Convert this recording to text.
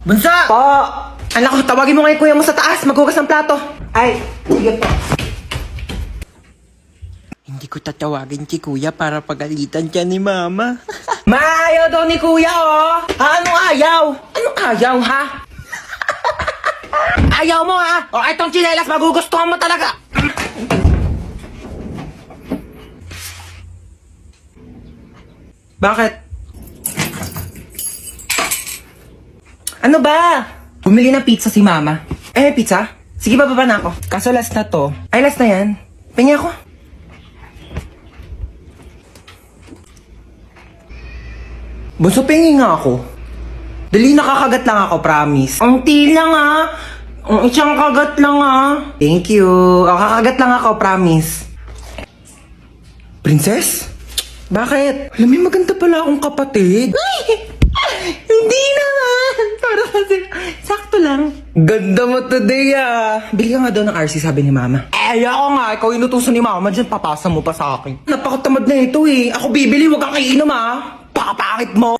Bunso! Po! Anak ko, tawagin mo ngayon kuya mo sa taas. Maghugas ng plato. Ay, sige po. Hindi ko tatawagin si kuya para pagalitan siya ni mama. Maayaw daw ni kuya, oh! Anong ayaw? Anong ayaw, ha? Ayaw mo, ha? O, itong tsinelas, magugustuhan mo talaga. Bakit? Ano ba? Bumili ng pizza si mama. Pizza? Sige, bababa na ako. Kaso last na to. Ay, last na yan. Pengi ako. Bunso, pengi nga ako. Dali, nakakagat lang ako, promise. Ang ti lang, ha? Ang isang kagat lang, ha? Thank you. Kakagat lang ako, promise. Princess? Bakit? Alam mo, maganda pala akong kapatid. Hindi naman. Para kasi, sakto lang. Ganda mo today, ah. Bili ka nga daw ng RC, sabi ni mama. Ako nga. Ikaw inutusan ni mama dyan. Papasa mo pa sa akin. Napakatamad na ito, eh. Ako bibili, wag kang kainom, ah. Pakapangit mo.